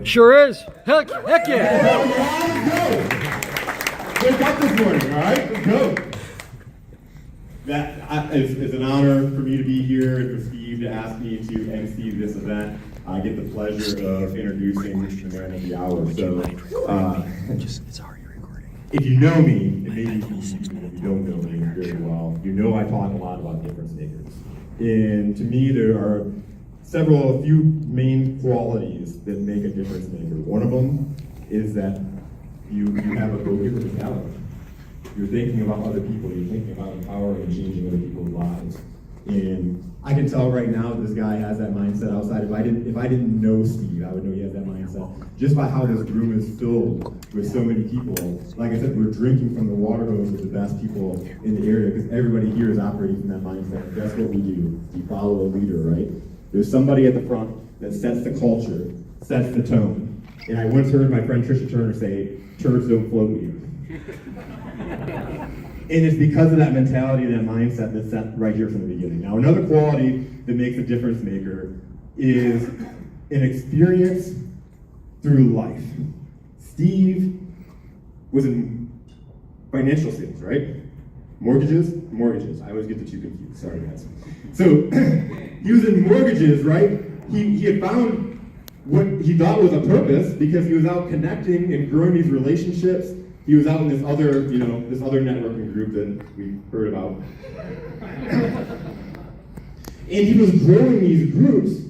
Sure is. Heck yeah. Wake up this morning, all right? Let's go. That is an honor for me to be here and for Steve to ask me to MC this event. I get the pleasure of introducing the man of the hour. So, if you know me, and maybe if you don't know me very well, you know I talk a lot about difference makers. And to me, there are a few main qualities that make a difference maker. One of them is that you have a go-giver mentality. You're thinking about other people, you're thinking about empowering and changing other people's lives. And I can tell right now this guy has that mindset outside. If I didn't know Steve, I would know he has that mindset. Just by how this room is filled with so many people. Like I said, we're drinking from the water hose with the best people in the area because everybody here is operating from that mindset. That's what we do. We follow a leader, right? There's somebody at the front that sets the culture, sets the tone. And I once heard my friend Trisha Turner say, turds don't float here. And it's because of that mentality and that mindset that's set right here from the beginning. Now, another quality that makes a difference maker is an experience through life. Steve was in financial sales, right? Mortgages. I always get the two confused, sorry guys. So, he was in mortgages, right? He had found what he thought was a purpose because he was out connecting and growing these relationships. He was out in this other, this other networking group that we heard about. And he was growing these groups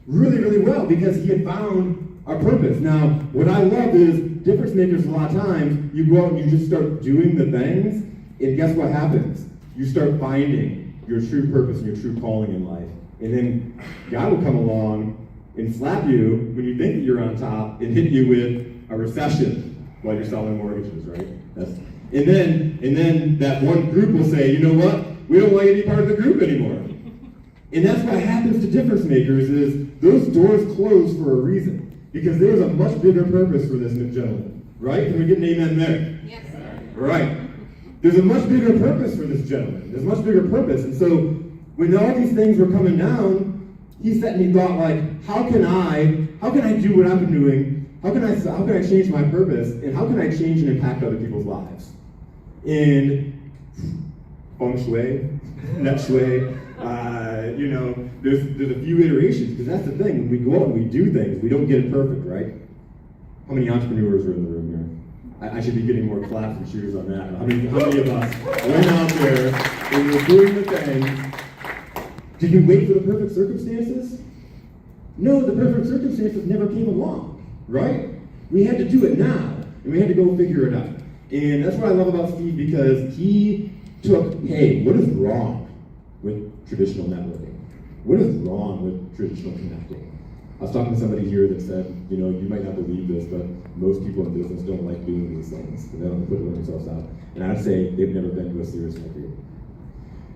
really, really well because he had found a purpose. Now, what I love is difference makers a lot of times, you go out and you just start doing the things, and guess what happens? You start finding your true purpose and your true calling in life. And then God will come along and slap you when you think that you're on top and hit you with a recession while you're selling mortgages, right? And then that one group will say, you know what? We don't want you to be part of the group anymore. And that's what happens to difference makers is those doors close for a reason. Because there's a much bigger purpose for this gentleman, right? Can we get an amen there? Yes. Right. There's a much bigger purpose for this gentleman. There's a much bigger purpose. And so when all these things were coming down, he sat and he thought like, how can I do what I've been doing? How can I change my purpose, and how can I change and impact other people's lives? In feng shui, net shui, there's a few iterations, because that's the thing, when we go out and we do things, we don't get it perfect, right? How many entrepreneurs are in the room here? I should be getting more claps and cheers on that. How many of us went out there and we're doing the things? Did we wait for the perfect circumstances? No, the perfect circumstances never came along. Right? We had to do it now, and we had to go figure it out. And that's what I love about Steve, because he took, hey, what is wrong with traditional networking? What is wrong with traditional connecting? I was talking to somebody here that said, you might not believe this, but most people in business don't like doing these things. They don't put themselves out. And I'd say they've never been to a serious networking.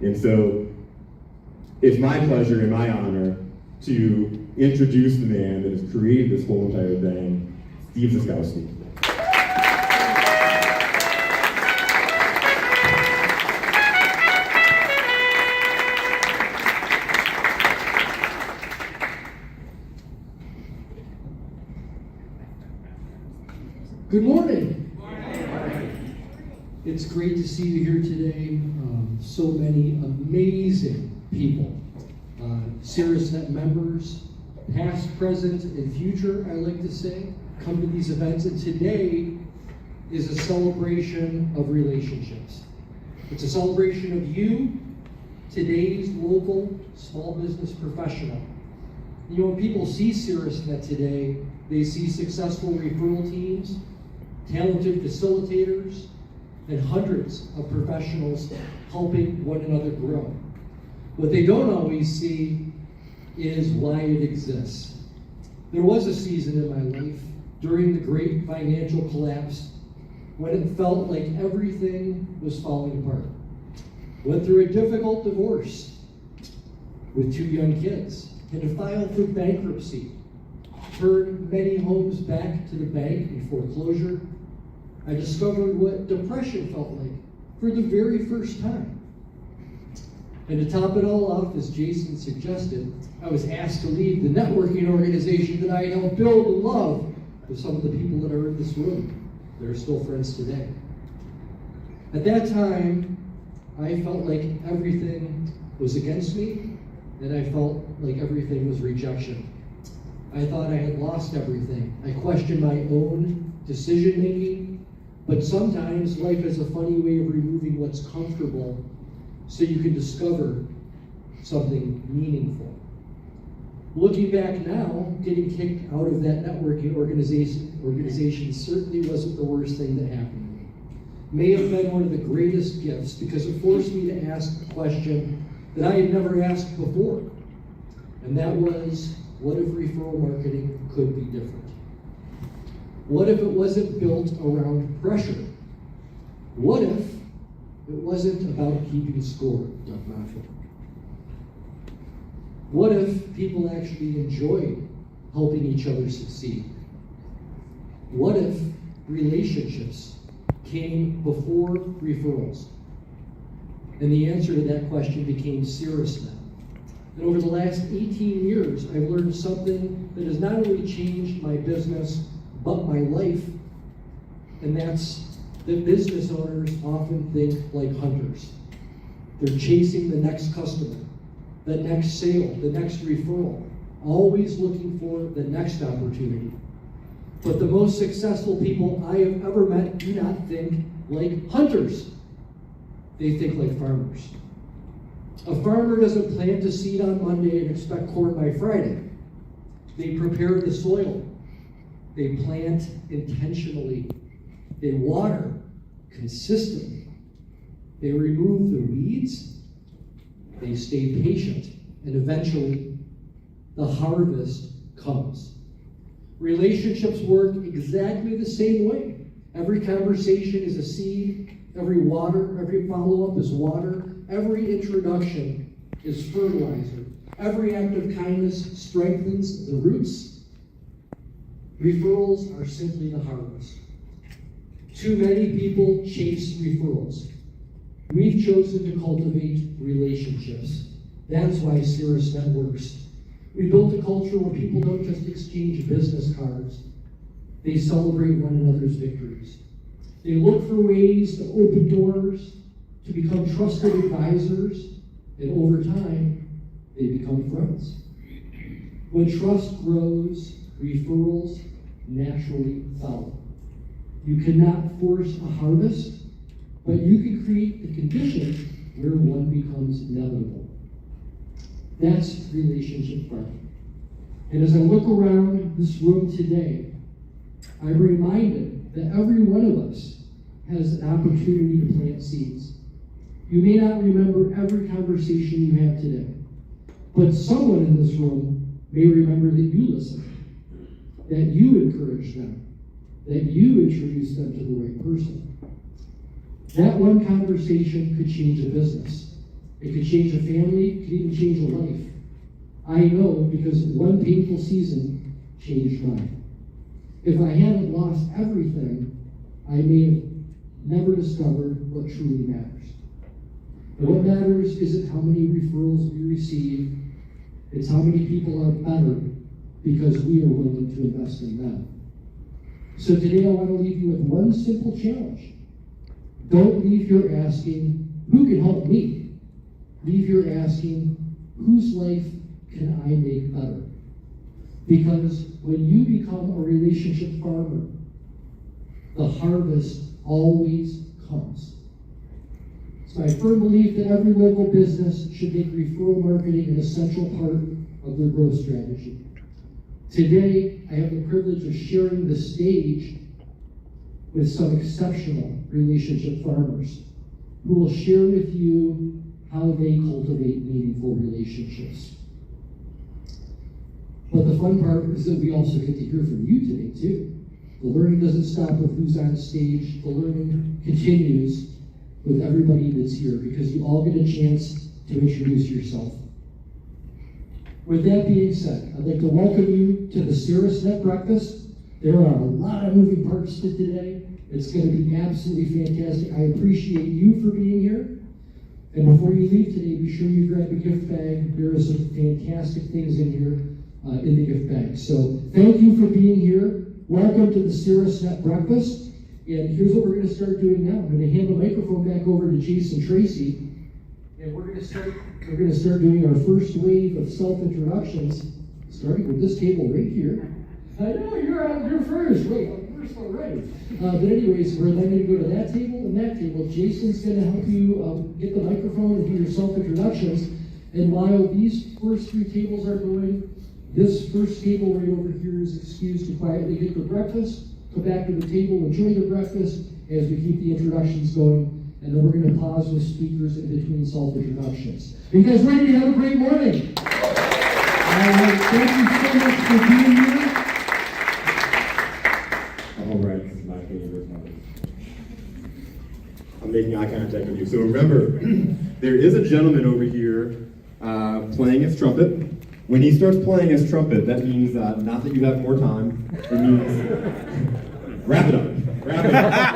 And so, it's my pleasure and my honor to introduce the man that has created this whole entire thing, Steve Zyskowski. Good morning. It's great to see you here today. So many amazing people. Caerusnet members, past, present, and future, I like to say, come to these events. And today is a celebration of relationships. It's a celebration of you, today's local small business professional. When people see Caerusnet today, they see successful referral teams, talented facilitators, and hundreds of professionals helping one another grow. What they don't always see is why it exists. There was a season in my life during the great financial collapse when it felt like everything was falling apart. Went through a difficult divorce with 2 young kids, had to file for bankruptcy, turned many homes back to the bank in foreclosure. I discovered what depression felt like for the very first time. And to top it all off, as Jason suggested, I was asked to lead the networking organization that I helped build and love with some of the people that are in this room. They're still friends today. At that time, I felt like everything was against me, and I felt like everything was rejection. I thought I had lost everything. I questioned my own decision making, but sometimes life has a funny way of removing what's comfortable so you can discover something meaningful. Looking back now, getting kicked out of that networking organization certainly wasn't the worst thing that happened to me. May have been one of the greatest gifts because it forced me to ask a question that I had never asked before. And that was, what if referral marketing could be different? What if it wasn't built around pressure? What if it wasn't about keeping score, Doug Marshall? What if people actually enjoyed helping each other succeed? What if relationships came before referrals? And the answer to that question became Caerusnet. And over the last 18 years, I've learned something that has not only changed my business, but my life. And that's that business owners often think like hunters. They're chasing the next customer, the next sale, the next referral, always looking for the next opportunity. But the most successful people I have ever met do not think like hunters. They think like farmers. A farmer doesn't plant a seed on Monday and expect corn by Friday. They prepare the soil. They plant intentionally. They water consistently. They remove the weeds. They stay patient. And eventually, the harvest comes. Relationships work exactly the same way. Every conversation is a seed. Every follow-up is water. Every introduction is fertilizer. Every act of kindness strengthens the roots. Referrals are simply the harvest. Too many people chase referrals. We've chosen to cultivate relationships. That's why Caerusnet works. We built a culture where people don't just exchange business cards. They celebrate one another's victories. They look for ways to open doors, to become trusted advisors, and over time, they become friends. When trust grows, referrals naturally follow. You cannot force a harvest, but you can create the conditions where one becomes inevitable. That's relationship farming. And as I look around this room today, I'm reminded that every one of us has an opportunity to plant seeds. You may not remember every conversation you have today, but someone in this room may remember that you listened, that you encouraged them, that you introduced them to the right person. That one conversation could change a business. It could change a family, it could even change a life. I know because one painful season changed mine. If I hadn't lost everything, I may have never discovered what truly matters. And what matters isn't how many referrals we receive, it's how many people are better because we are willing to invest in them. So today I want to leave you with one simple challenge. Don't leave here asking, who can help me? Leave here asking, whose life can I make better? Because when you become a relationship farmer, the harvest always comes. It's my firm belief that every local business should make referral marketing an essential part of their growth strategy. Today, I have the privilege of sharing the stage with some exceptional relationship farmers who will share with you how they cultivate meaningful relationships. But the fun part is that we also get to hear from you today, too. The learning doesn't stop with who's on stage. The learning continues with everybody that's here because you all get a chance to introduce yourself. With that being said, I'd like to welcome you to the Caerusnet Breakfast. There are a lot of moving parts to today. It's going to be absolutely fantastic. I appreciate you for being here. And before you leave today, be sure you grab a gift bag. There are some fantastic things in here in the gift bag. So thank you for being here. Welcome to the Caerusnet Breakfast. And here's what we're going to start doing now. I'm going to hand the microphone back over to Jason Tracey. And we're going to start doing our first wave of self-introductions, starting with this table right here. I know, you're first. Wait, first already. But anyways, we're then going to go to that table and that table. Jason's going to help you get the microphone and do your self-introductions. And while these first three tables are going, this first table right over here is excused to quietly get their breakfast, come back to the table, enjoy their breakfast as we keep the introductions going. And then we're going to pause with speakers in between self-introductions. Are you guys ready to have a great morning? Thank you so much for being here. All right, this is my favorite topic. I'm making eye contact with you. So remember, there is a gentleman over here playing his trumpet. When he starts playing his trumpet, that means not that you have more time. It means wrap it up. Wrap it up.